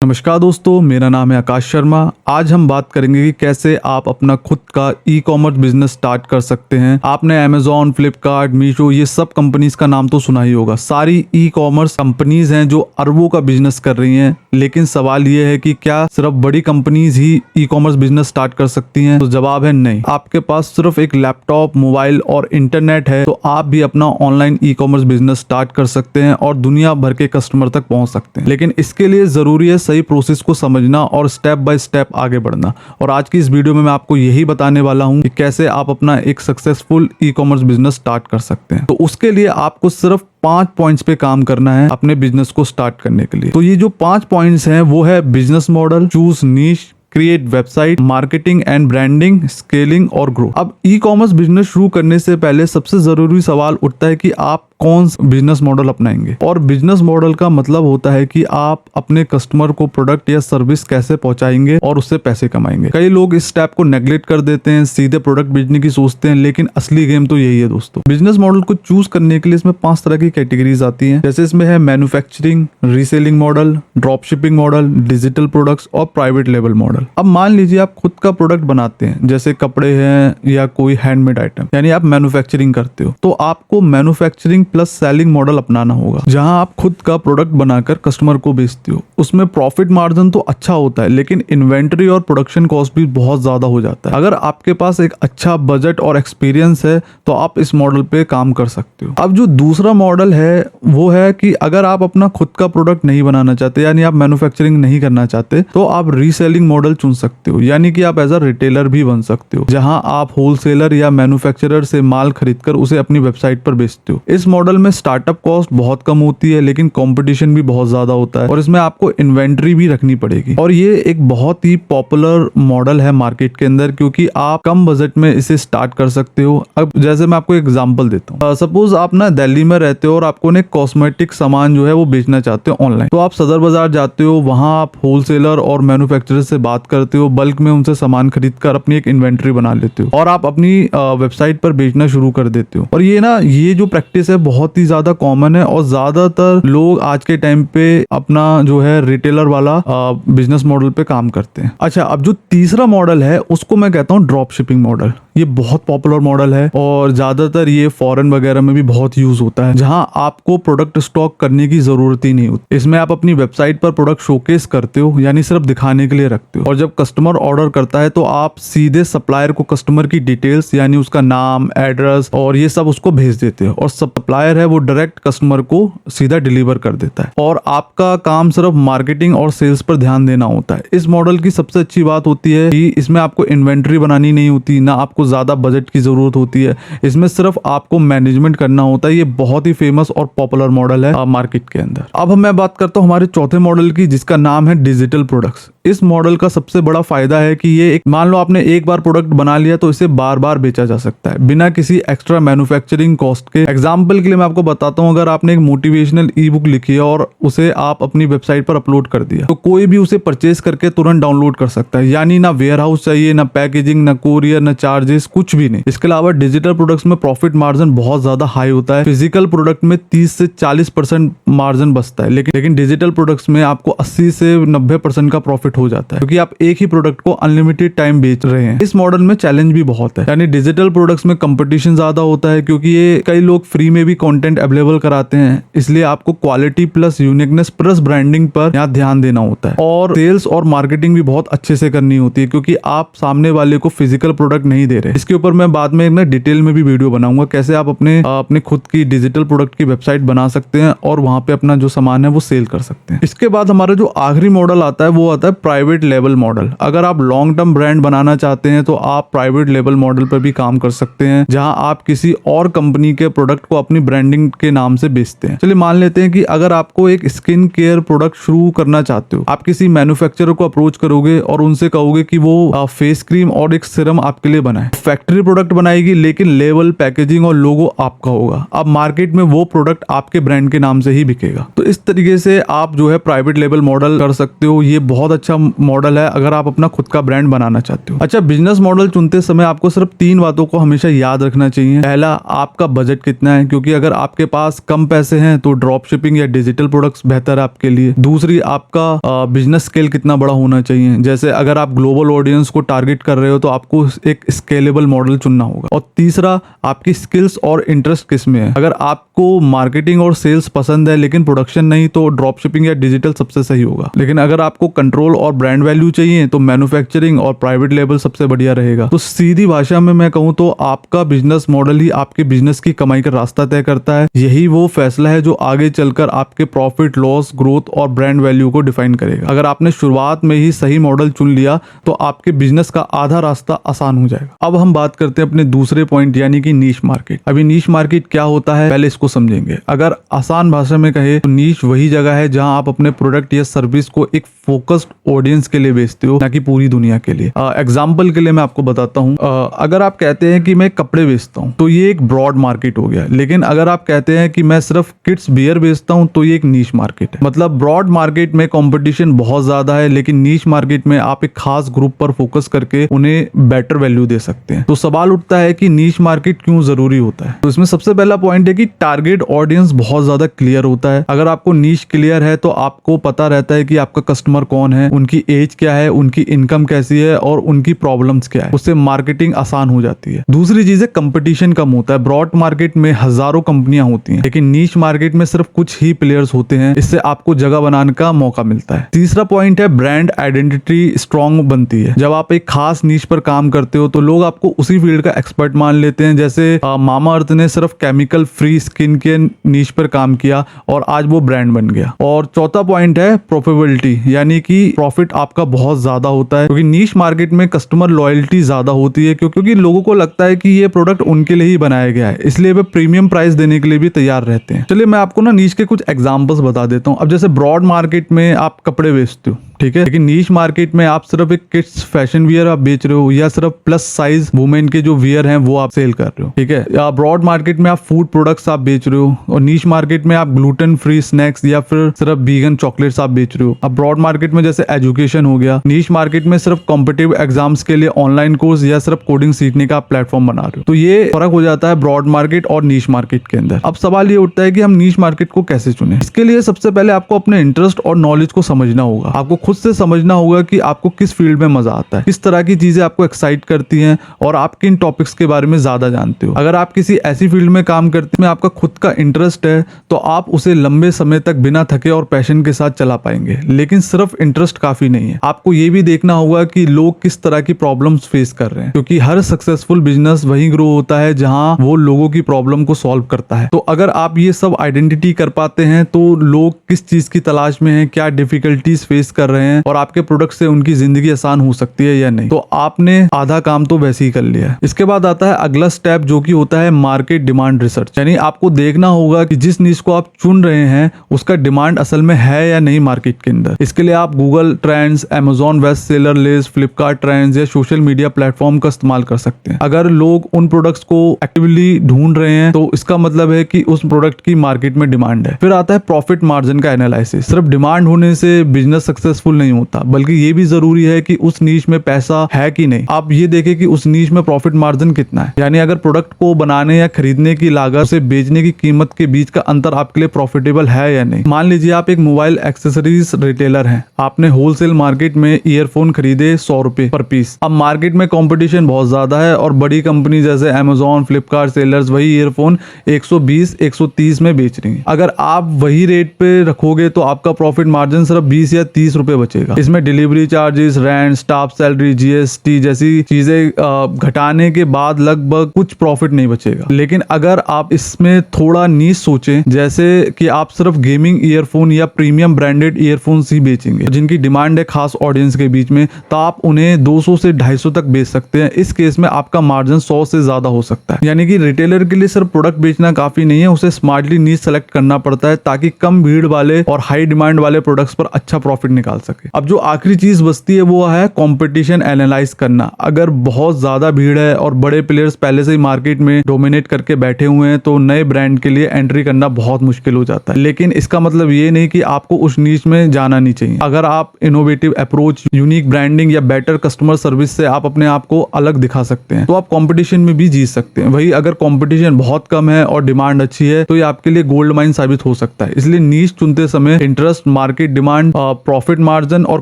नमस्कार दोस्तों, मेरा नाम है आकाश शर्मा। आज हम बात करेंगे कि कैसे आप अपना खुद का ई कॉमर्स बिजनेस स्टार्ट कर सकते हैं। आपने अमेजोन, फ्लिपकार्ट, मीशो ये सब कंपनीज का नाम तो सुना ही होगा। सारी ई कॉमर्स कंपनीज हैं जो अरबों का बिजनेस कर रही हैं। लेकिन सवाल ये है कि क्या सिर्फ बड़ी कंपनीज ही ई कॉमर्स बिजनेस स्टार्ट कर सकती हैं? तो जवाब है नहीं। आपके पास सिर्फ एक लैपटॉप, मोबाइल और इंटरनेट है तो आप भी अपना online e commerce business start कर सकते हैं और दुनिया भर के कस्टमर तक पहुंच सकते हैं। लेकिन इसके लिए जरूरी है सही प्रोसेस को समझना और स्टेप बाय स्टेप आगे बढ़ना। और आज की इस वीडियो में मैं आपको यही बताने वाला हूं कि कैसे आप अपना एक successful e commerce business start कर सकते हैं। तो उसके लिए आपको सिर्फ 5 पॉइंट्स पे काम करना है अपने बिजनेस को स्टार्ट करने के लिए। तो ये जो 5 पॉइंट्स हैं वो है business model, choose niche, create website, marketing and branding, scaling और ग्रो। अब ई कॉमर्स बिजनेस शुरू करने से पहले सबसे जरूरी सवाल उठता है कि आप कौन सा बिजनेस मॉडल अपनाएंगे। और बिजनेस मॉडल का मतलब होता है कि आप अपने कस्टमर को प्रोडक्ट या सर्विस कैसे पहुंचाएंगे और उससे पैसे कमाएंगे। कई लोग इस स्टेप को नेग्लेक्ट कर देते हैं, सीधे प्रोडक्ट बेचने की सोचते हैं, लेकिन असली गेम तो यही है दोस्तों। बिजनेस मॉडल को चूज करने के लिए इसमें 5 तरह की कैटेगरीज आती हैं। जैसे इसमें है manufacturing, reselling model, drop shipping model, digital products और प्राइवेट लेबल मॉडल। अब मान लीजिए आप खुद का प्रोडक्ट बनाते हैं, जैसे कपड़े हैं या कोई हैंडमेड आइटम, यानी आप मैन्युफैक्चरिंग करते हो, तो आपको मैन्युफैक्चरिंग प्लस सेलिंग मॉडल अपनाना होगा, जहां आप खुद का प्रोडक्ट बनाकर कस्टमर को बेचते हो। उसमें प्रॉफिट मार्जिन तो अच्छा होता है, लेकिन इन्वेंटरी और प्रोडक्शन कॉस्ट भी बहुत ज्यादा हो जाता है। अगर आपके पास एक अच्छा बजट और एक्सपीरियंस है तो आप इस मॉडल पे काम कर सकते हो। अब जो दूसरा मॉडल है वो है कि अगर आप अपना खुद का प्रोडक्ट नहीं बनाना चाहते, यानी आप मैन्युफैक्चरिंग नहीं करना चाहते, तो आप रीसेलिंग मॉडल चुन सकते हो। यानी कि आप एज अ रिटेलर भी बन सकते हो, जहां आप होलसेलर या मैन्युफैक्चरर से माल खरीदकर उसे अपनी वेबसाइट पर बेचते हो। इस मॉडल में स्टार्टअप कॉस्ट बहुत कम होती है, लेकिन कंपटीशन भी बहुत ज्यादा होता है और इसमें आपको इन्वेंटरी भी रखनी पड़ेगी। और ये एक बहुत ही पॉपुलर मॉडल है मार्केट के अंदर, क्योंकि आप कम बजट में इसे स्टार्ट कर सकते हो। अब जैसे मैं आपको एग्जांपल देता हूँ, सपोज आप ना दिल्ली में रहते हो और आपको ने कॉस्मेटिक सामान जो है वो बेचना चाहते हो ऑनलाइन। तो आप सदर बाजार जाते हो, वहां आप होलसेलर और मैन्युफैक्चरर से बात करते हो, बल्क में उनसे सामान खरीद कर अपनी एक इन्वेंटरी बना लेते हो और आप अपनी वेबसाइट पर बेचना शुरू कर देते हो। और ये जो प्रैक्टिस है बहुत ही ज्यादा कॉमन है और ज्यादातर लोग आज के टाइम पे अपना जो है रिटेलर वाला बिजनेस मॉडल पे काम करते हैं। अच्छा, अब जो तीसरा मॉडल है उसको मैं कहता हूँ ड्रॉप शिपिंग मॉडल। ये बहुत पॉपुलर मॉडल है और ज्यादातर ये फॉरेन वगैरह में भी बहुत यूज होता है, जहां आपको प्रोडक्ट स्टॉक करने की जरूरत ही नहीं होती। इसमें आप अपनी वेबसाइट पर प्रोडक्ट शोकेस करते हो, यानी सिर्फ दिखाने के लिए रखते हो, और जब कस्टमर ऑर्डर करता है तो आप सीधे सप्लायर को कस्टमर की डिटेल्स, यानी उसका नाम, एड्रेस और ये सब उसको भेज देते हो, और सप्लायर है वो डायरेक्ट कस्टमर को सीधा डिलीवर कर देता है और आपका काम सिर्फ मार्केटिंग और सेल्स पर ध्यान देना होता है। इस मॉडल की सबसे अच्छी बात होती है कि इसमें आपको इन्वेंटरी बनानी नहीं होती, ना आपको ज्यादा बजट की जरूरत होती है। इसमें सिर्फ आपको मैनेजमेंट करना होता है। ये बहुत ही फेमस और पॉपुलर मॉडल है मार्केट के अंदर। अब मैं बात करता हूँ हमारे चौथे मॉडल की, जिसका नाम है डिजिटल प्रोडक्ट्स। इस मॉडल का सबसे बड़ा फायदा है कि ये मान लो आपने एक बार प्रोडक्ट बना लिया तो इसे बार बार बेचा जा सकता है बिना किसी एक्स्ट्रा मैन्युफैक्चरिंग कॉस्ट के। एग्जाम्पल के लिए मैं आपको बताता हूँ, अगर आपने एक मोटिवेशनल ई बुक लिखी है और उसे आप अपनी वेबसाइट पर अपलोड कर दिया, तो कोई भी उसे परचेज करके तुरंत डाउनलोड कर सकता है। यानी ना वेयर हाउस चाहिए, ना पैकेजिंग, ना कोरियर, ना चार्जेस, कुछ भी नहीं। इसके अलावा डिजिटल प्रोडक्ट्स में प्रॉफिट मार्जिन बहुत ज्यादा हाई होता है। फिजिकल प्रोडक्ट में 30 से 40% मार्जिन बचता है, लेकिन डिजिटल प्रोडक्ट्स में आपको 80 से 90% का प्रॉफिट हो जाता है, क्योंकि आप एक ही प्रोडक्ट को अनलिमिटेड टाइम बेच रहे हैं। इस मॉडल में चैलेंज भी बहुत है, यानी डिजिटल प्रोडक्ट्स में कंपटीशन ज्यादा होता है, क्योंकि ये कई लोग फ्री में भी कंटेंट अवेलेबल कराते हैं। इसलिए आपको quality plus uniqueness plus branding पर यहाँ ध्यान देना होता है, और सेल्स और मार्केटिंग भी बहुत अच्छे से करनी होती है, क्योंकि आप सामने वाले को फिजिकल प्रोडक्ट नहीं दे रहे। इसके ऊपर मैं बाद में ना डिटेल में भी वीडियो बनाऊंगा, कैसे आप अपने खुद की डिजिटल प्रोडक्ट की वेबसाइट बना सकते हैं और वहां पे अपना जो सामान है वो सेल कर सकते हैं। इसके बाद हमारा जो आखिरी मॉडल आता है वो आता है प्राइवेट लेबल मॉडल। अगर आप लॉन्ग टर्म ब्रांड बनाना चाहते हैं तो आप प्राइवेट लेबल मॉडल पर भी काम कर सकते हैं, जहां आप किसी और कंपनी के प्रोडक्ट को अपनी ब्रांडिंग के नाम से बेचते हैं। चलिए मान लेते हैं कि अगर आपको एक स्किन केयर प्रोडक्ट शुरू करना चाहते हो, आप किसी मैन्युफैक्चरर को अप्रोच करोगे और उनसे कहोगे कि वो फेस क्रीम और एक सीरम आपके लिए बनाए। फैक्ट्री प्रोडक्ट बनाएगी लेकिन लेवल, पैकेजिंग और लोगो आपका होगा। अब मार्केट में वो प्रोडक्ट आपके ब्रांड के नाम से ही बिकेगा। तो इस तरीके से आप जो है प्राइवेट लेबल मॉडल कर सकते हो। ये बहुत अच्छा मॉडल है अगर आप अपना खुद का ब्रांड बनाना चाहते हो। अच्छा, बिजनेस मॉडल चुनते समय आपको सिर्फ 3 बातों को हमेशा याद रखना चाहिए। पहला, आपका बजट कितना है, क्योंकि अगर आपके पास कम पैसे हैं तो ड्रॉप शिपिंग या डिजिटल प्रोडक्ट्स बेहतर है आपके लिए। दूसरी, आपका बिजनेस स्केल कितना बड़ा होना चाहिए। जैसे अगर आप ग्लोबल ऑडियंस को टारगेट कर रहे हो तो आपको एक स्केलेबल मॉडल चुनना होगा। और तीसरा, आपकी स्किल्स और इंटरेस्ट किस में है। अगर आपको मार्केटिंग और सेल्स पसंद है लेकिन प्रोडक्शन नहीं तो ड्रॉप शिपिंग या डिजिटल सबसे सही होगा। लेकिन अगर आपको कंट्रोल और ब्रांड वैल्यू चाहिए तो मैन्युफैक्चरिंग और प्राइवेट लेबल सबसे बढ़िया रहेगा। तो सीधी भाषा में मैं कहूँ तो आपका बिजनेस मॉडल ही आपके बिजनेस की कमाई का रास्ता तय करता है। यही वो फैसला है जो आगे चलकर आपके प्रॉफिट, लॉस, ग्रोथ और ब्रांड वैल्यू को डिफाइन करेगा। अगर आपने शुरुआत में ही सही मॉडल चुन लिया तो आपके बिजनेस का आधा रास्ता आसान हो जाएगा। अब हम बात करते हैं अपने दूसरे पॉइंट यानी कि नीश मार्केट। अभी नीश मार्केट क्या होता है पहले इसको समझेंगे। अगर आसान भाषा में कहे तो नीश वही जगह है जहां आप अपने प्रोडक्ट या सर्विस को एक फोकस्ड ऑडियंस के लिए बेचते हो, ना कि पूरी दुनिया के लिए। एग्जाम्पल के लिए मैं आपको बताता हूँ। अगर आप कहते हैं कि मैं कपड़े बेचता हूँ तो ये एक ब्रॉड मार्केट हो गया। लेकिन अगर आप कहते हैं कि मैं सिर्फ किड्स बियर बेचता हूँ तो ये एक नीश मार्केट है। मतलब ब्रॉड मार्केट में कंपटीशन बहुत ज्यादा है लेकिन नीश मार्केट में आप एक खास ग्रुप पर फोकस करके उन्हें बेटर वैल्यू दे सकते हैं। तो सवाल उठता है कि नीश मार्केट क्यों जरूरी होता है। तो इसमें सबसे पहला पॉइंट है कि टारगेट ऑडियंस बहुत ज्यादा क्लियर होता है। अगर आपको नीश क्लियर है तो आपको पता रहता है कि आपका कस्टमर कौन है, उनकी एज क्या है, उनकी इनकम कैसी है और उनकी प्रॉब्लम्स क्या है। उससे मार्केटिंग आसान हो जाती है। दूसरी चीज है कंपटीशन कम होता है। ब्रॉड मार्केट में हजारों कंपनियां होती हैं लेकिन नीश मार्केट में सिर्फ कुछ ही प्लेयर्स होते हैं। इससे आपको जगह बनाने का मौका मिलता है। तीसरा पॉइंट है ब्रांड आइडेंटिटी स्ट्रॉन्ग बनती है। जब आप एक खास नीश पर काम करते हो तो लोग आपको उसी फील्ड का एक्सपर्ट मान लेते हैं। जैसे मामा अर्थ ने सिर्फ केमिकल फ्री स्किन के नीश पर काम किया और आज वो ब्रांड बन गया। और चौथा पॉइंट है प्रॉफिटेबिलिटी, यानी कि प्रॉफिट आपका बहुत ज्यादा होता है क्योंकि नीश मार्केट में कस्टमर लॉयल्टी ज्यादा होती है क्योंकि लोगों को लगता है कि ये प्रोडक्ट उनके लिए ही बनाया गया है, इसलिए वे प्रीमियम प्राइस देने के लिए भी तैयार रहते हैं। चलिए मैं आपको ना नीश के कुछ एग्जांपल्स बता देता हूँ। अब जैसे ब्रॉड मार्केट में आप कपड़े बेचते हो, ठीक है, लेकिन नीश मार्केट में आप सिर्फ एक किड्स फैशन वियर आप बेच रहे हो या सिर्फ प्लस साइज वुमेन के जो वियर हैं वो आप सेल कर रहे हो, ठीक है। या ब्रॉड मार्केट में आप फूड प्रोडक्ट्स आप बेच रहे हो और नीश मार्केट में आप ग्लूटेन फ्री स्नैक्स या फिर सिर्फ वीगन चॉकलेट्स आप बेच रहे हो। अब ब्रॉड मार्केट में जैसे एजुकेशन हो गया, नीश मार्केट में सिर्फ कॉम्पिटिटिव एग्जाम्स के लिए ऑनलाइन कोर्स या सिर्फ कोडिंग सीखने का प्लेटफॉर्म बना रहे हो। तो ये फर्क हो जाता है ब्रॉड मार्केट और नीश मार्केट के अंदर। अब सवाल ये उठता है कि हम नीश मार्केट को कैसे चुने। इसके लिए सबसे पहले आपको अपने इंटरेस्ट और नॉलेज को समझना होगा। आपको खुद से समझना होगा कि आपको किस फील्ड में मजा आता है, किस तरह की चीजें आपको एक्साइट करती हैं और आप किन टॉपिक्स के बारे में ज्यादा जानते हो। अगर आप किसी ऐसी फील्ड में काम करते हैं आपका खुद का इंटरेस्ट है तो आप उसे लंबे समय तक बिना थके और पैशन के साथ चला पाएंगे। लेकिन सिर्फ इंटरेस्ट काफी नहीं है, आपको ये भी देखना होगा कि लोग किस तरह की प्रॉब्लम्स फेस कर रहे हैं, क्योंकि हर सक्सेसफुल बिजनेस वही ग्रो होता है जहां वो लोगों की प्रॉब्लम को सॉल्व करता है। तो अगर आप ये सब आइडेंटिटी कर पाते हैं तो लोग किस चीज की तलाश में हैं, क्या डिफिकल्टीज फेस कर रहे हैं और आपके प्रोडक्ट से उनकी जिंदगी आसान हो सकती है या नहीं, तो आपने आधा काम तो वैसे ही कर लिया है। इसके बाद आता है अगला स्टेप जो कि होता है मार्केट डिमांड रिसर्च, यानी आपको देखना होगा कि जिस नीश को आप चुन रहे हैं उसका डिमांड असल में है या नहीं मार्केट के अंदर। इसके लिए आप Google trends, Amazon best seller list, Flipkart trends या सोशल मीडिया प्लेटफॉर्म का इस्तेमाल कर सकते हैं। अगर लोग उन प्रोडक्ट्स को एक्टिवली ढूंढ रहे हैं तो इसका मतलब है कि उस प्रोडक्ट की मार्केट में डिमांड है। फिर आता है प्रॉफिट मार्जिन का एनालिसिस। सिर्फ डिमांड होने से बिजनेस सक्सेसफुल नहीं होता, बल्कि ये भी जरूरी है कि उस नीश में पैसा है कि नहीं। आप ये देखें कि उस नीश में प्रॉफिट मार्जिन कितना है, यानी अगर प्रोडक्ट को बनाने या खरीदने की लागत से बेचने की कीमत के बीच का अंतर आपके लिए प्रॉफिटेबल है या नहीं। मान लीजिए आप एक मोबाइल एक्सेसरीज रिटेलर हैं, आपने होलसेल मार्केट में ईयरफोन खरीदे 100 रुपए पर पीस। अब मार्केट में कंपटीशन बहुत ज्यादा है और बड़ी कंपनी जैसे अमेजॉन, फ्लिपकार्ट सेलर्स वही ईयरफोन 120, 130 में बेच रही है। अगर आप वही रेट पे रखोगे तो आपका प्रॉफिट मार्जिन सिर्फ 20 या 30 रुपए बचेगा। इसमें delivery charges, rent, staff salary, GST जैसी चीजें घटाने के बाद लगभग कुछ प्रॉफिट नहीं बचेगा। लेकिन अगर आप इसमें थोड़ा नीश सोचें, जैसे कि आप सिर्फ गेमिंग ईयरफोन या प्रीमियम ब्रांडेड ईयरफोन्स ही बेचेंगे जिनकी डिमांड है खास ऑडियंस के बीच में, तो आप उन्हें 200 से 250 तक बेच सकते हैं। इस केस में आपका मार्जिन 100 से ज्यादा हो सकता है। यानी कि रिटेलर के लिए सिर्फ प्रोडक्ट बेचना काफी नहीं है, उसे स्मार्टली नीश सेलेक्ट करना पड़ता है ताकि कम भीड़ वाले और हाई डिमांड वाले प्रोडक्ट्स पर अच्छा प्रॉफिट निकाल सके। अब जो आखिरी चीज बचती है वो है कंपटीशन एनालाइज करना। अगर बहुत ज्यादा भीड़ है और बड़े प्लेयर्स पहले से ही मार्केट में डोमिनेट करके बैठे हुए हैं तो नए ब्रांड के लिए एंट्री करना बहुत मुश्किल हो जाता है। लेकिन इसका मतलब ये नहीं कि आपको उस नीश में जाना नहीं चाहिए। अगर आप इनोवेटिव अप्रोच, यूनिक ब्रांडिंग या बेटर कस्टमर सर्विस से आप अपने आप को अलग दिखा सकते हैं तो आप कंपटीशन में भी जीत सकते हैं। वही अगर कंपटीशन बहुत कम है और डिमांड अच्छी है तो ये आपके लिए गोल्ड माइन साबित हो सकता है। इसलिए नीश चुनते समय interest, market demand, profit margin और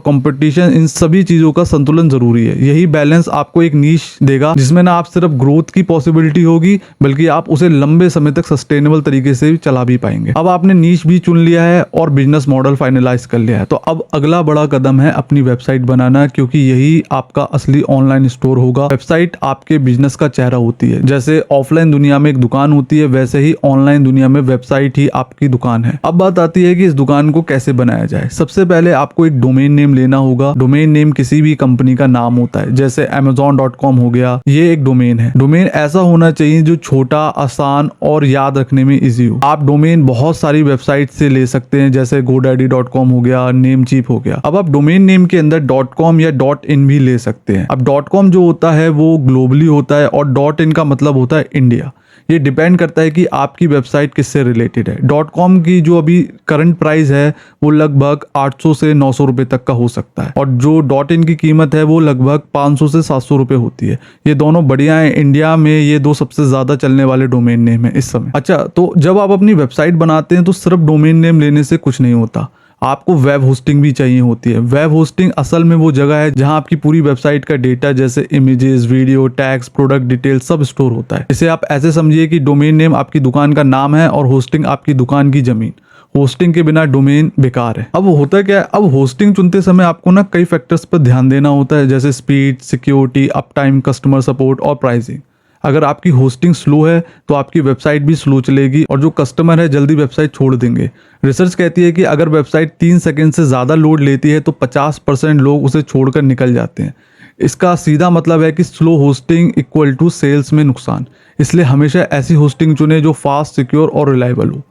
कंपटीशन, इन सभी चीजों का संतुलन जरूरी है। यही बैलेंस आपको एक नीश देगा जिसमें ना आप सिर्फ ग्रोथ की पॉसिबिलिटी होगी बल्कि आप उसे लंबे समय तक सस्टेनेबल तरीके से चला भी पाएंगे। अब आपने नीश भी चुन लिया है और बिजनेस मॉडल फाइनलाइज कर लिया है तो अब अगला बड़ा कदम है अपनी वेबसाइट बनाना, क्योंकि यही आपका असली ऑनलाइन स्टोर होगा। वेबसाइट आपके बिजनेस का चेहरा होती है। जैसे ऑफलाइन दुनिया में एक दुकान होती है वैसे ही ऑनलाइन दुनिया में वेबसाइट ही आपकी दुकान है। अब बात आती है कि इस दुकान को कैसे बनाया जाए। सबसे पहले आपको एक डोमेन नेम लेना होगा। डोमेन नेम किसी भी कंपनी का नाम होता है, जैसे amazon.com हो गया, ये एक डोमेन है। डोमेन ऐसा होना चाहिए जो छोटा, आसान और याद रखने में इजी हो। आप डोमेन बहुत सारी वेबसाइट से ले सकते हैं, जैसे godaddy.com हो गया, नेमचीप हो गया। अब आप डोमेन नेम के अंदर .com या .in भी ले सकते हैं। अब .com जो होता है वो ग्लोबली होता है और .in का मतलब होता है इंडिया। ये डिपेंड करता है कि आपकी वेबसाइट किससे रिलेटेड है। .com की जो अभी करंट प्राइस है वो लगभग 800 से 900 रुपए तक का हो सकता है और जो .in की कीमत है वो लगभग 500 से 700 रुपए होती है। ये दोनों बढ़िया है। इंडिया में ये दो सबसे ज्यादा चलने वाले डोमेन नेम है इस समय। अच्छा, तो जब आप अपनी वेबसाइट बनाते हैं तो सिर्फ डोमेन नेम लेने से कुछ नहीं होता, आपको वेब होस्टिंग भी चाहिए होती है। वेब होस्टिंग असल में वो जगह है जहां आपकी पूरी वेबसाइट का डेटा जैसे images, video, tags, product detail सब स्टोर होता है। इसे आप ऐसे समझिए कि डोमेन नेम आपकी दुकान का नाम है और होस्टिंग आपकी दुकान की जमीन। होस्टिंग के बिना डोमेन बेकार है। अब होता क्या है, अब होस्टिंग चुनते समय आपको ना कई फैक्टर्स पर ध्यान देना होता है, जैसे speed, security, up time, customer support और प्राइसिंग। अगर आपकी होस्टिंग स्लो है तो आपकी वेबसाइट भी स्लो चलेगी और जो कस्टमर है जल्दी वेबसाइट छोड़ देंगे। रिसर्च कहती है कि अगर वेबसाइट 3 सेकंड से ज़्यादा लोड लेती है तो 50% लोग उसे छोड़कर निकल जाते हैं। इसका सीधा मतलब है कि slow hosting equal to sales में नुकसान। इसलिए हमेशा ऐसी होस्टिंग चुने जो फास्ट, सिक्योर और रिलायबल हो।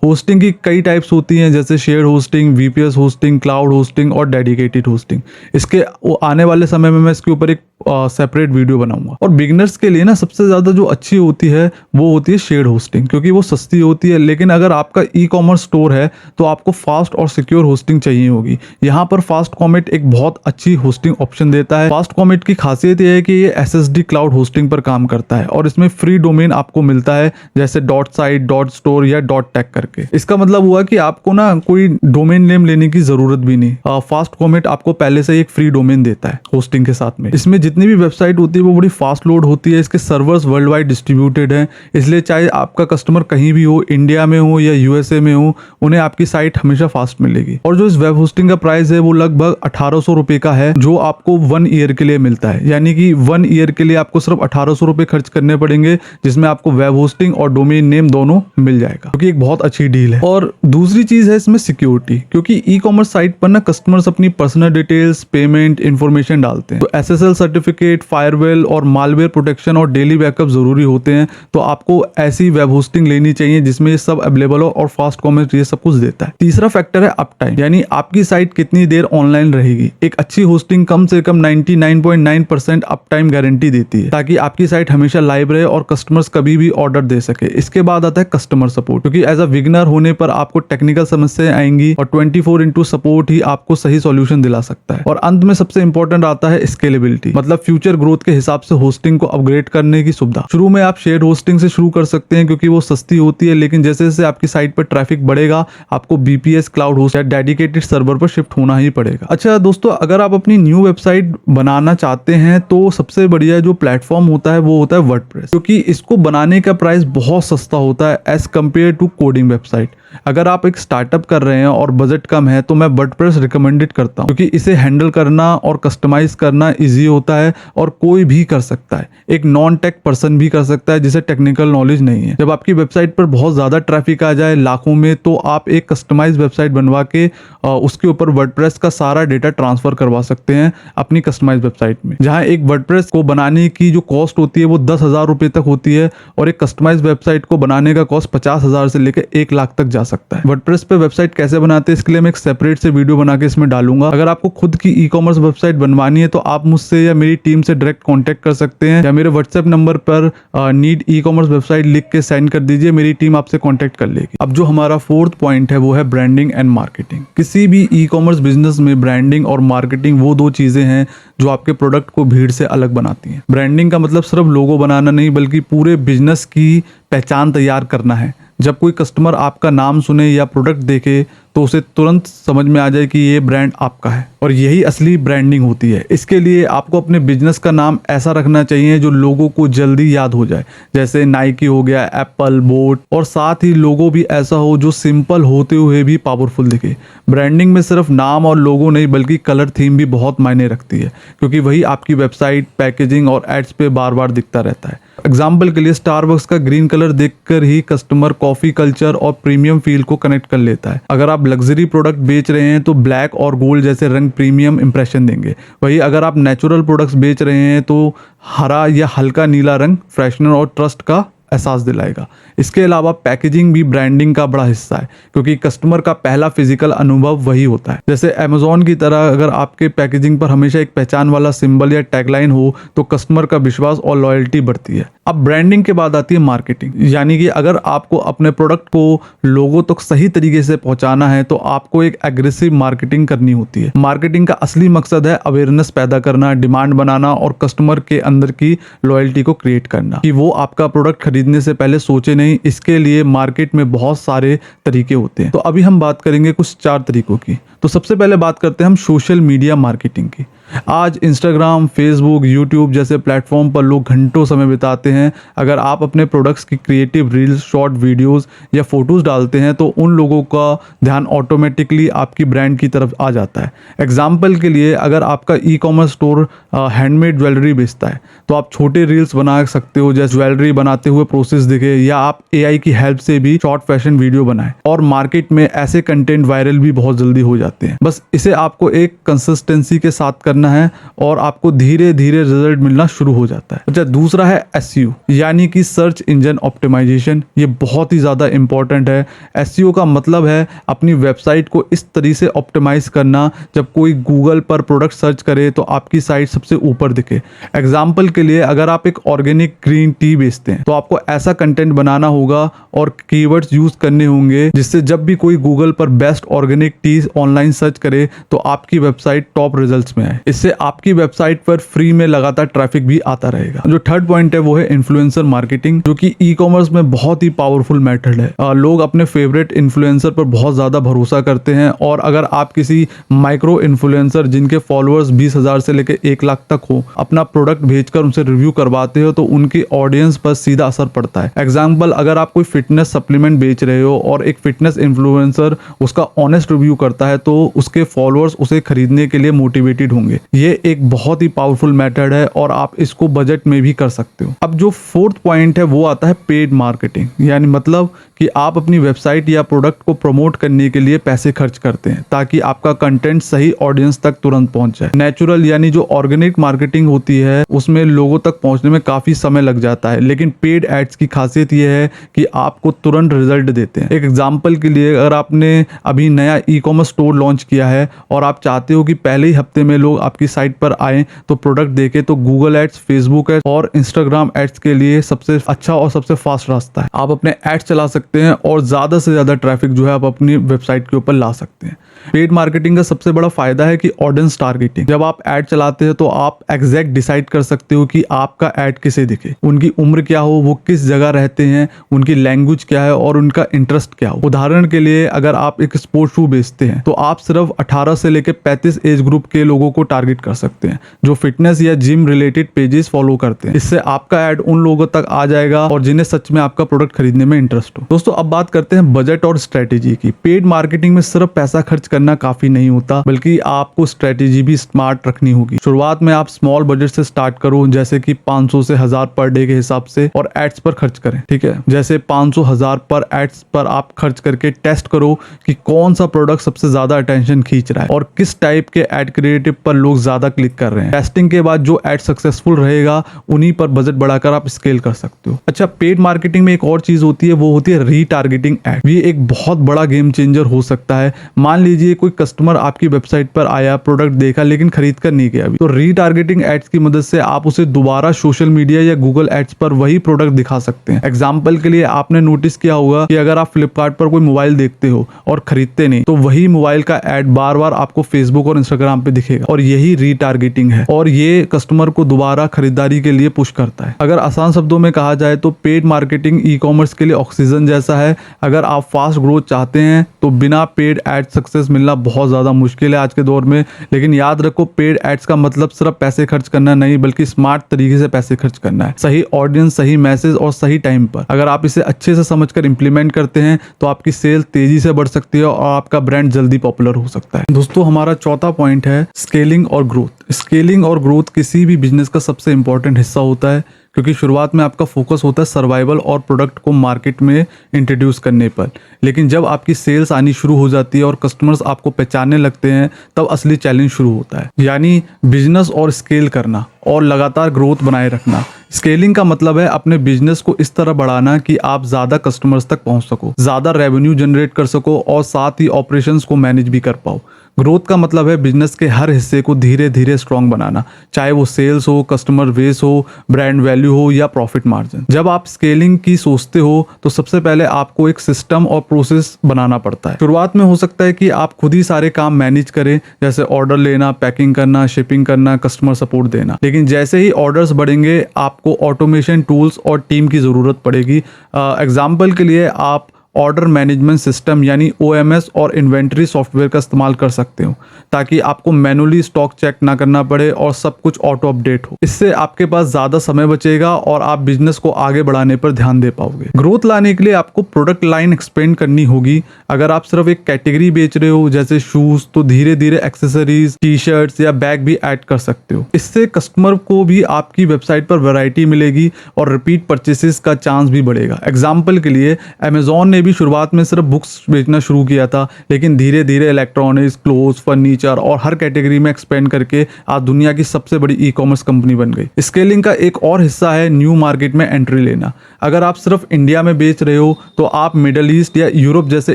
होस्टिंग की कई टाइप्स होती हैं, जैसे share hosting, VPS hosting, cloud hosting और डेडिकेटेड होस्टिंग। इसके आने वाले समय में मैं इसके ऊपर एक सेपरेट वीडियो बनाऊंगा। और बिगनर्स के लिए ना सबसे ज़्यादा जो अच्छी होती है वो होती है शेयर्ड होस्टिंग, क्योंकि वो सस्ती होती है। लेकिन अगर आपका ई कॉमर्स स्टोर है तो आपको फास्ट और सिक्योर होस्टिंग चाहिए होगी। यहाँ पर फास्ट कॉमेट एक बहुत अच्छी होस्टिंग ऑप्शन देता है। फास्ट कॉमेट की खासियत ये है कि ये SSD क्लाउड होस्टिंग पर काम करता है और इसमें फ्री डोमेन आपको मिलता है, जैसे .site, .store या .tech करके। इसका मतलब हुआ कि आपको ना कोई डोमेन नेम लेने की जरूरत भी नहीं। फास्ट कॉमेट आपको पहले से एक फ्री डोमेन देता है होस्टिंग के साथ में। इसमें जितनी भी वेबसाइट होती है वो बड़ी फास्ट लोड होती है। इसके सर्वर्स वर्ल्ड वाइड डिस्ट्रीब्यूटेड हैं, इसलिए चाहे आपका कस्टमर कहीं भी हो, इंडिया में हो या USA में हो, उन्हें आपकी साइट हमेशा फास्ट मिलेगी। और जो इस वेब होस्टिंग का प्राइस है वो लगभग 1800 रुपए का है, जो आपको 1 ईयर के लिए मिलता है। यानी कि 1 ईयर के लिए आपको सिर्फ 1800 रुपए खर्च करने पड़ेंगे, जिसमें आपको वेब होस्टिंग और डोमेन नेम दोनों मिल जाएगा, क्योंकि एक बहुत अच्छी डील है। और दूसरी चीज है इसमें सिक्योरिटी, क्योंकि ई कॉमर्स साइट पर ना कस्टमर्स अपनी पर्सनल डिटेल्स, पेमेंट इन्फॉर्मेशन डालते हैं, तो SSL सर्टिफिकेट, फायरवेल और मालवेयर प्रोटेक्शन और डेली बैकअप जरूरी होते हैं। तो आपको ऐसी वेब होस्टिंग लेनी चाहिए जिसमें ये सब अवेलेबल हो और फास्ट कॉमर्स ये सब कुछ देता है। तीसरा फैक्टर है अप टाइम, यानी आपकी साइट कितनी देर ऑनलाइन रहेगी। एक अच्छी होस्टिंग कम से कम 99.9% अप टाइम गारंटी देती है, ताकि आपकी साइट हमेशा लाइव रहे और कस्टमर्स कभी भी ऑर्डर दे सके। इसके बाद आता है कस्टमर सपोर्ट, क्योंकि एज अ बिगिनर होने पर आपको टेक्निकल समस्याएं आएंगी और 24x सपोर्ट ही आपको सही सॉल्यूशन दिला सकता है। और अंत में सबसे इंपॉर्टेंट आता है स्केलेबिलिटी, मतलब फ्यूचर ग्रोथ के हिसाब से होस्टिंग को अपग्रेड करने की सुविधा। शुरू में आप शेयर होस्टिंग से शुरू कर सकते हैं क्योंकि वो सस्ती होती है, लेकिन जैसे जैसे आपकी साइट पर ट्रैफिक बढ़ेगा आपको BPS क्लाउड होस्ट या डेडिकेटेड सर्वर पर शिफ्ट होना ही पड़ेगा। अच्छा दोस्तों, अगर आप अपनी न्यू वेबसाइट बनाना चाहते हैं तो सबसे बढ़िया जो प्लेटफॉर्म होता है वो होता है वर्डप्रेस, क्योंकि इसको बनाने का प्राइस बहुत सस्ता होता है as compare to coding website. अगर आप एक स्टार्टअप कर रहे हैं और बजट कम है तो मैं वर्डप्रेस रिकमेंडेड करता हूँ, क्योंकि इसे हैंडल करना और कस्टमाइज करना इजी होता है और कोई भी कर सकता है। एक नॉन टेक पर्सन भी कर सकता है जिसे टेक्निकल नॉलेज नहीं है। जब आपकी वेबसाइट पर बहुत ज़्यादा ट्रैफिक आ जाए लाखों में, तो आप एक कस्टमाइज वेबसाइट बनवा के उसके ऊपर वर्डप्रेस का सारा डेटा ट्रांसफर करवा सकते हैं अपनी कस्टमाइज वेबसाइट में। जहाँ एक वर्डप्रेस को बनाने की जो कॉस्ट होती है वो 10,000 रुपये तक होती है और एक कस्टमाइज वेबसाइट को बनाने का कॉस्ट 50,000 से लेकर 1 लाख तक जा जा सकता है। वर्डप्रेस पे वेबसाइट कैसे बनाते हैं इसके लिए मैं एक सेपरेट से वीडियो बना के इसमें डालूंगा। अगर आपको खुद की ई कॉमर्स वेबसाइट बनवानी है तो आप मुझसे या मेरी टीम से डायरेक्ट कॉन्टेक्ट कर सकते हैं, या मेरे व्हाट्सएप नंबर पर नीड ई कॉमर्स वेबसाइट लिख के सेंड कर दीजिए, मेरी टीम आपसे कॉन्टेक्ट कर लेगी। अब जो हमारा फोर्थ पॉइंट है वो है ब्रांडिंग एंड मार्केटिंग। किसी भी ई कॉमर्स बिजनेस में ब्रांडिंग और मार्केटिंग वो दो चीजें हैं जो आपके प्रोडक्ट को भीड़ से अलग बनाती हैं। ब्रांडिंग का मतलब सिर्फ लोगो बनाना नहीं बल्कि पूरे बिजनेस की पहचान तैयार करना है। जब कोई कस्टमर आपका नाम सुने या प्रोडक्ट देखे तो उसे तुरंत समझ में आ जाए कि ये ब्रांड आपका है, और यही असली ब्रांडिंग होती है। इसके लिए आपको अपने बिजनेस का नाम ऐसा रखना चाहिए जो लोगों को जल्दी याद हो जाए, जैसे नाइकी हो गया, एप्पल, बोट, और साथ ही लोगो भी ऐसा हो जो सिंपल होते हुए भी पावरफुल दिखे। ब्रांडिंग में सिर्फ नाम और लोगो नहीं बल्कि कलर थीम भी बहुत मायने रखती है, क्योंकि वही आपकी वेबसाइट, पैकेजिंग और एड्स पे बार बार दिखता रहता है। एग्जाम्पल के लिए स्टारबक्स का ग्रीन कलर देखकर ही कस्टमर कॉफी कल्चर और प्रीमियम फील को कनेक्ट कर लेता है। अगर आप लग्जरी प्रोडक्ट बेच रहे हैं तो ब्लैक और गोल्ड जैसे रंग प्रीमियम इंप्रेशन देंगे। वही अगर आप नेचुरल प्रोडक्ट्स बेच रहे हैं तो हरा या हल्का नीला रंग फ्रेशनर और ट्रस्ट का एहसास दिलाएगा। इसके अलावा पैकेजिंग भी ब्रांडिंग का बड़ा हिस्सा है, क्योंकि कस्टमर का पहला फिजिकल अनुभव वही होता है। जैसे अमेज़ॉन की तरह अगर आपके पैकेजिंग पर हमेशा एक पहचान वाला सिंबल या टैगलाइन हो तो कस्टमर का विश्वास और लॉयल्टी बढ़ती है। अब ब्रांडिंग के बाद आती है मार्केटिंग, यानी कि अगर आपको अपने प्रोडक्ट को लोगों तक सही तरीके से पहुंचाना है तो आपको एक एग्रेसिव मार्केटिंग करनी होती है। मार्केटिंग का असली मकसद है अवेयरनेस पैदा करना, डिमांड बनाना और कस्टमर के अंदर की लॉयल्टी को क्रिएट करना, कि वो आपका प्रोडक्ट खरीदने से पहले सोचे नहीं। इसके लिए मार्केट में बहुत सारे तरीके होते हैं। तो अभी हम बात करेंगे कुछ 4 तरीकों की। तो सबसे पहले बात करते हैं हम सोशल मीडिया मार्केटिंग की। आज इंस्टाग्राम, फेसबुक, यूट्यूब जैसे प्लेटफॉर्म पर लोग घंटों समय बिताते हैं। अगर आप अपने प्रोडक्ट्स की क्रिएटिव रील्स, शॉर्ट वीडियोस या फोटोज डालते हैं तो उन लोगों का ध्यान ऑटोमेटिकली आपकी ब्रांड की तरफ आ जाता है। एग्जाम्पल के लिए अगर आपका e commerce store handmade jewellery बेचता है तो आप छोटे रील्स बना सकते हो, जैसे ज्वेलरी बनाते हुए प्रोसेस दिखे, या आप AI की हेल्प से भी शॉर्ट फैशन वीडियो बनाएं। और मार्केट में ऐसे कंटेंट वायरल भी बहुत जल्दी हो जाते हैं। बस इसे आपको एक कंसिस्टेंसी के साथ करना है और आपको धीरे धीरे रिजल्ट मिलना शुरू हो जाता है। अच्छा, दूसरा है SEO, यानी कि सर्च इंजन ऑप्टिमाइजेशन। ये बहुत ही ज्यादा इंपॉर्टेंट है। SEO का मतलब है अपनी वेबसाइट को इस तरीके से ऑप्टिमाइज करना जब कोई गूगल पर प्रोडक्ट सर्च करे तो आपकी साइट सबसे ऊपर दिखे। एग्जाम्पल के लिए अगर आप एक ऑर्गेनिक ग्रीन टी बेचते हैं तो आपको ऐसा कंटेंट बनाना होगा और कीवर्ड्स यूज करने होंगे जिससे जब भी कोई गूगल पर best organic T online search करे तो आपकी वेबसाइट टॉप रिजल्ट्स में आए। इससे आपकी वेबसाइट पर फ्री में लगातार ट्रैफिक भी आता रहेगा। जो थर्ड पॉइंट है वो है इन्फ्लुएंसर मार्केटिंग, जो कि ई कॉमर्स में बहुत ही पावरफुल मेथड है। लोग अपने फेवरेट इन्फ्लुएंसर पर बहुत ज्यादा भरोसा करते हैं, और अगर आप किसी माइक्रो इन्फ्लुएंसर जिनके फॉलोअर्स 20,000 से लेकर 1 लाख तक हो अपना प्रोडक्ट भेजकर उनसे रिव्यू करवाते हो तो उनकी ऑडियंस पर सीधा असर पड़ता है। एग्जाम्पल, अगर आप कोई फिटनेस सप्लीमेंट बेच रहे हो और एक फिटनेस इन्फ्लुएंसर उसका ऑनेस्ट रिव्यू करता है तो उसके फॉलोअर्स उसे खरीदने के लिए मोटिवेटेड होंगे। ये एक बहुत ही पावरफुल मेथड है और आप इसको बजट में भी कर सकते हो। अब जो फोर्थ पॉइंट है वो आता है पेड मार्केटिंग, यानी मतलब कि आप अपनी वेबसाइट या प्रोडक्ट को प्रमोट करने के लिए पैसे खर्च करते हैं ताकि आपका कंटेंट सही ऑडियंस तक तुरंत पहुंच जाए। नेचुरल यानी जो ऑर्गेनिक मार्केटिंग होती है उसमें लोगों तक पहुंचने में काफी समय लग जाता है, लेकिन पेड एड्स की खासियत यह है कि आपको तुरंत रिजल्ट देते हैं। एक एग्जांपल के लिए, अगर आपने अभी नया ई कॉमर्स स्टोर लॉन्च किया है और आप चाहते हो कि पहले ही हफ्ते में लोग आपकी साइट पर आए तो प्रोडक्ट देखे, तो गूगल एड्स, फेसबुक एड्स और इंस्टाग्राम एड्स के लिए सबसे अच्छा और सबसे फास्ट रास्ता है। आप अपने एड्स चला सकते हैं और ज्यादा से ज्यादा ट्रैफिक जो है आप अपनी वेबसाइट के ऊपर ला सकते हैं। पेड मार्केटिंग का सबसे बड़ा फायदा है कि ऑडियंस टारगेटिंग। जब आप ऐड चलाते हैं तो आप एग्जैक्ट डिसाइड कर सकते हो कि आपका ऐड किसे दिखे, उनकी उम्र क्या हो, वो किस जगह रहते हैं, उनकी लैंग्वेज क्या है और उनका इंटरेस्ट क्या हो। उदाहरण के लिए, अगर आप एक स्पोर्ट्स शू बेचते हैं तो आप सिर्फ 18 से लेकर 35 एज ग्रुप के लोगों को टारगेट कर सकते हैं जो फिटनेस या जिम रिलेटेड पेजेस फॉलो करते हैं। इससे आपका ऐड उन लोगों तक आ जाएगा और जिन्हें सच में आपका प्रोडक्ट खरीदने में इंटरेस्ट हो। दोस्तों, अब बात करते हैं बजट और स्ट्रेटेजी की। पेड मार्केटिंग में सिर्फ पैसा खर्च करना काफी नहीं होता, बल्कि आपको स्ट्रेटेजी भी स्मार्ट रखनी होगी। शुरुआत में आप स्मॉल बजट से स्टार्ट करो, जैसे कि 500 से 1000 पर डे के हिसाब से, और एड्स पर खर्च करें। ठीक है, जैसे 500-1000 पर एड्स पर आप खर्च करके टेस्ट करो कि कौन सा प्रोडक्ट सबसे ज्यादा अटेंशन खींच रहा है और किस टाइप के एड क्रिएटिव पर लोग ज्यादा क्लिक कर रहे हैं। टेस्टिंग के बाद जो एड सक्सेसफुल रहेगा उन्हीं पर बजट बढ़ाकर आप स्केल कर सकते हो। अच्छा, पेड मार्केटिंग में एक और चीज होती है, वो होती है रीटारगेटिंग एड। ये एक बहुत बड़ा गेम चेंजर हो सकता है। मान लीजिए कोई कस्टमर आपकी वेबसाइट पर आया, प्रोडक्ट देखा लेकिन खरीद कर नहीं गया, तो रीटारगेटिंग एड्स की मदद से आप उसे दोबारा सोशल मीडिया या गूगल एड्स पर वही प्रोडक्ट दिखा सकते हैं। एग्जाम्पल के लिए आपने नोटिस किया होगा कि अगर आप फ्लिपकार्ट पर कोई मोबाइल देखते हो और खरीदते नहीं, तो वही मोबाइल का एड बार बार आपको फेसबुक और इंस्टाग्राम पे दिखेगा, और यही रीटारगेटिंग है, और ये कस्टमर को दोबारा खरीदारी के लिए पुश करता है। अगर आसान शब्दों में कहा जाए तो पेड मार्केटिंग ई कॉमर्स के लिए ऑक्सीजन जैसा है। अगर आप फास्ट ग्रोथ चाहते हैं तो बिना पेड एड सक्सेस मिलना बहुत ज्यादा मुश्किल है आज के दौर में। लेकिन याद रखो, पेड एड्स का मतलब सिर्फ पैसे खर्च करना नहीं, बल्कि स्मार्ट तरीके से पैसे खर्च करना है। सही ऑडियंस, सही मैसेज और सही टाइम पर। अगर आप इसे अच्छे से समझकर इंप्लीमेंट करते हैं तो आपकी सेल तेजी से बढ़ सकती है और आपका ब्रांड जल्दी पॉपुलर हो सकता है। दोस्तों, हमारा चौथा पॉइंट है स्केलिंग और ग्रोथ। स्केलिंग और ग्रोथ किसी भी बिजनेस का सबसे इंपॉर्टेंट हिस्सा होता है, क्योंकि शुरुआत में आपका फोकस होता है सर्वाइवल और प्रोडक्ट को मार्केट में इंट्रोड्यूस करने पर। लेकिन जब आपकी सेल्स आनी शुरू हो जाती है और कस्टमर्स आपको पहचानने लगते हैं, तब असली चैलेंज शुरू होता है, यानी बिजनेस और स्केल करना और लगातार ग्रोथ बनाए रखना। स्केलिंग का मतलब है अपने बिजनेस को इस तरह बढ़ाना कि आप ज्यादा कस्टमर्स तक पहुंच सको, ज्यादा रेवेन्यू जनरेट कर सको और साथ ही ऑपरेशंस को मैनेज भी कर पाओ। ग्रोथ का मतलब है बिजनेस के हर हिस्से को धीरे धीरे स्ट्रॉन्ग बनाना, चाहे वो सेल्स हो, कस्टमर बेस हो, ब्रांड वैल्यू हो या प्रॉफिट मार्जिन। जब आप स्केलिंग की सोचते हो तो सबसे पहले आपको एक सिस्टम और प्रोसेस बनाना पड़ता है। शुरुआत में हो सकता है कि आप खुद ही सारे काम मैनेज करें, जैसे ऑर्डर लेना, पैकिंग करना, शिपिंग करना, कस्टमर सपोर्ट देना। लेकिन जैसे ही ऑर्डर्स बढ़ेंगे आपको ऑटोमेशन टूल्स और टीम की जरूरत पड़ेगी। एग्जाम्पल के लिए आप ऑर्डर मैनेजमेंट सिस्टम यानी OMS और इन्वेंट्री सॉफ्टवेयर का इस्तेमाल कर सकते हो, ताकि आपको मैनुअली स्टॉक चेक ना करना पड़े और सब कुछ ऑटो अपडेट हो। इससे आपके पास ज़्यादा समय बचेगा और आप बिजनेस को आगे बढ़ाने पर ध्यान दे पाओगे। ग्रोथ लाने के लिए आपको प्रोडक्ट लाइन एक्सपेंड करनी होगी। अगर आप सिर्फ एक कैटेगरी बेच रहे हो जैसे शूज़, तो धीरे धीरे एक्सेसरीज, टी शर्ट्स या बैग भी ऐड कर सकते हो। इससे कस्टमर को भी आपकी वेबसाइट पर वैरायटी मिलेगी और रिपीट परचेसेस का चांस भी बढ़ेगा। एग्जाम्पल के लिए अमेजॉन ने भी शुरुआत में सिर्फ बुक्स बेचना शुरू किया था, लेकिन धीरे धीरे इलेक्ट्रॉनिक्स, क्लोथ्स, फर्नीचर और हर कैटेगरी में एक्सपेंड करके आज दुनिया की सबसे बड़ी ई कॉमर्स कंपनी बन गई। स्केलिंग का एक और हिस्सा है न्यू मार्केट में एंट्री लेना। अगर आप सिर्फ इंडिया में बेच रहे हो तो आप मिडल ईस्ट या यूरोप जैसे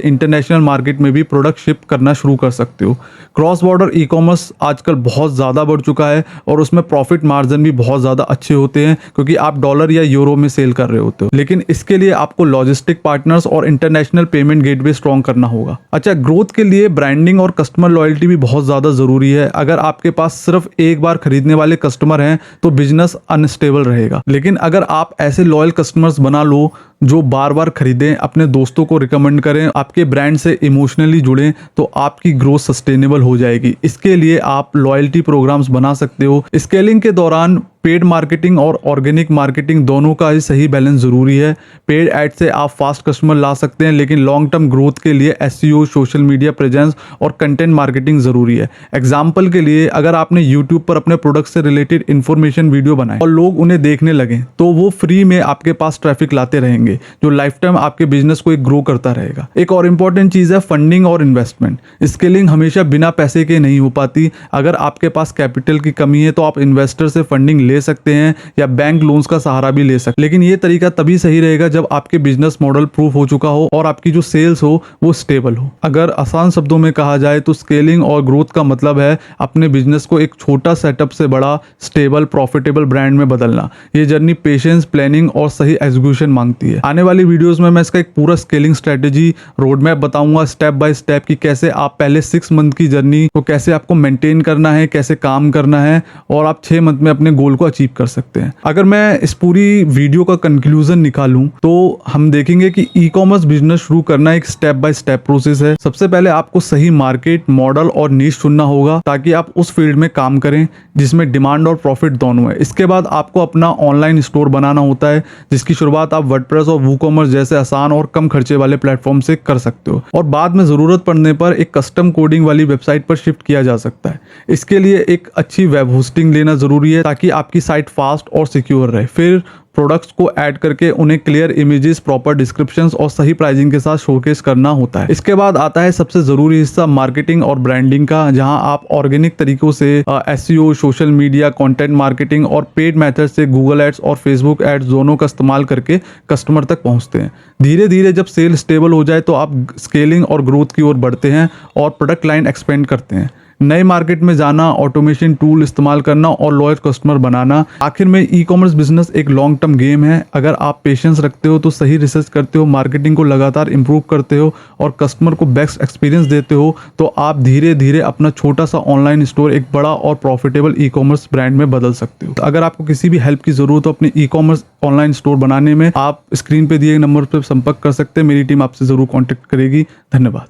इंटरनेशनल मार्केट में भी प्रोडक्ट शिप करना शुरू कर सकते हो। क्रॉस बॉर्डर ई कॉमर्स आजकल बहुत ज़्यादा बढ़ चुका है और उसमें प्रॉफिट मार्जिन भी बहुत ज़्यादा अच्छे होते हैं, क्योंकि आप डॉलर या यूरो में सेल कर रहे होते हो। लेकिन इसके लिए आपको लॉजिस्टिक पार्टनर्स और इंटरनेशनल पेमेंट गेटवे स्ट्रॉन्ग करना होगा। अच्छा, ग्रोथ के लिए ब्रांडिंग और कस्टमर लॉयल्टी भी बहुत ज़्यादा ज़रूरी है। अगर आपके पास सिर्फ एक बार खरीदने वाले कस्टमर हैं तो बिजनेस अनस्टेबल रहेगा। लेकिन अगर आप ऐसे लॉयल कस्टमर्स बना लो जो बार बार खरीदें, अपने दोस्तों को रिकमेंड करें, आपके ब्रांड से इमोशनली जुड़ें, तो आपकी ग्रोथ सस्टेनेबल हो जाएगी। इसके लिए आप लॉयल्टी प्रोग्राम्स बना सकते हो। स्केलिंग के दौरान पेड मार्केटिंग और ऑर्गेनिक मार्केटिंग दोनों का ही सही बैलेंस जरूरी है। पेड एड से आप फास्ट कस्टमर ला सकते हैं, लेकिन लॉन्ग टर्म ग्रोथ के लिए SEO, सोशल मीडिया प्रेजेंस और कंटेंट मार्केटिंग जरूरी है। एग्जाम्पल के लिए, अगर आपने यूट्यूब पर अपने प्रोडक्ट से रिलेटेड इन्फॉर्मेशन वीडियो बनाए और लोग उन्हें देखने लगे, तो वो फ्री में आपके पास ट्रैफिक लाते रहेंगे, जो लाइफ टाइम आपके बिजनेस को एक ग्रो करता रहेगा। एक और इंपॉर्टेंट चीज है फंडिंग और इन्वेस्टमेंट। स्केलिंग हमेशा बिना पैसे के नहीं हो पाती। अगर आपके पास कैपिटल की कमी है तो आप इन्वेस्टर से फंडिंग ले सकते हैं या बैंक लोन्स का सहारा भी ले सकते हैं। लेकिन ये तरीका तभी सही रहेगा जब आपके बिजनेस मॉडल प्रूफ हो चुका हो और आपकी जो सेल्स हो वो स्टेबल हो। अगर आसान शब्दों में कहा जाए तो स्केलिंग और ग्रोथ का मतलब है अपने बिजनेस को एक छोटा सेटअप से बड़ा, स्टेबल, प्रॉफिटेबल ब्रांड में बदलना। ये जर्नी पेशेंस, प्लानिंग और सही एग्जीक्यूशन मांगती है। आने वाली वीडियोस में मैं इसका एक पूरा स्केलिंग स्ट्रेटेजी रोड मैप बताऊंगा, स्टेप बाय स्टेप, कि कैसे आप पहले 6 मंथ की जर्नी को कैसे आपको मेंटेन करना है, कैसे काम करना है और आप 6 मंथ में अपने गोल को अचीव कर सकते हैं। अगर मैं इस पूरी वीडियो का कंक्लूजन निकालूं तो हम देखेंगे कि ई कॉमर्स बिजनेस शुरू करना एक स्टेप बाय स्टेप प्रोसेस है। सबसे पहले आपको सही मार्केट, मॉडल और नीश चुनना होगा ताकि आप उस फील्ड में काम करें जिसमें डिमांड और प्रॉफिट दोनों है। इसके बाद आपको अपना ऑनलाइन स्टोर बनाना होता है, जिसकी शुरुआत आप वर्डप्रेस और वूकॉमर्स जैसे आसान और कम खर्चे वाले प्लेटफॉर्म से कर सकते हो और बाद में जरूरत पड़ने पर एक कस्टम कोडिंग वाली वेबसाइट पर शिफ्ट किया जा सकता है। इसके लिए एक अच्छी वेब होस्टिंग लेना जरूरी है ताकि आपकी साइट फास्ट और सिक्योर रहे। फिर प्रोडक्ट्स को ऐड करके उन्हें क्लियर इमेजेस, प्रॉपर डिस्क्रिप्शंस और सही प्राइसिंग के साथ शोकेस करना होता है। इसके बाद आता है सबसे जरूरी हिस्सा मार्केटिंग और ब्रांडिंग का, जहां आप ऑर्गेनिक तरीकों से SEO, social media, content marketing और पेड मेथड से गूगल एड्स और फेसबुक एड्स दोनों का इस्तेमाल करके कस्टमर तक पहुंचते हैं। धीरे धीरे जब सेल स्टेबल हो जाए तो आप स्केलिंग और ग्रोथ की ओर बढ़ते हैं और प्रोडक्ट लाइन एक्सपेंड करते हैं। नए मार्केट में जाना, ऑटोमेशन टूल इस्तेमाल करना और लॉयल कस्टमर बनाना। आखिर में ई कॉमर्स बिजनेस एक लॉन्ग टर्म गेम है। अगर आप पेशेंस रखते हो तो सही रिसर्च करते हो, मार्केटिंग को लगातार इंप्रूव करते हो और कस्टमर को बेस्ट एक्सपीरियंस देते हो, तो आप धीरे धीरे अपना छोटा सा ऑनलाइन स्टोर एक बड़ा और प्रॉफिटेबल ई कॉमर्स ब्रांड में बदल सकते हो। तो अगर आपको किसी भी हेल्प की जरूरत हो अपने ई कॉमर्स ऑनलाइन स्टोर बनाने में, आप स्क्रीन पे दिए नंबर पर संपर्क कर सकते हैं। मेरी टीम आपसे जरूर कॉन्टेक्ट करेगी। धन्यवाद।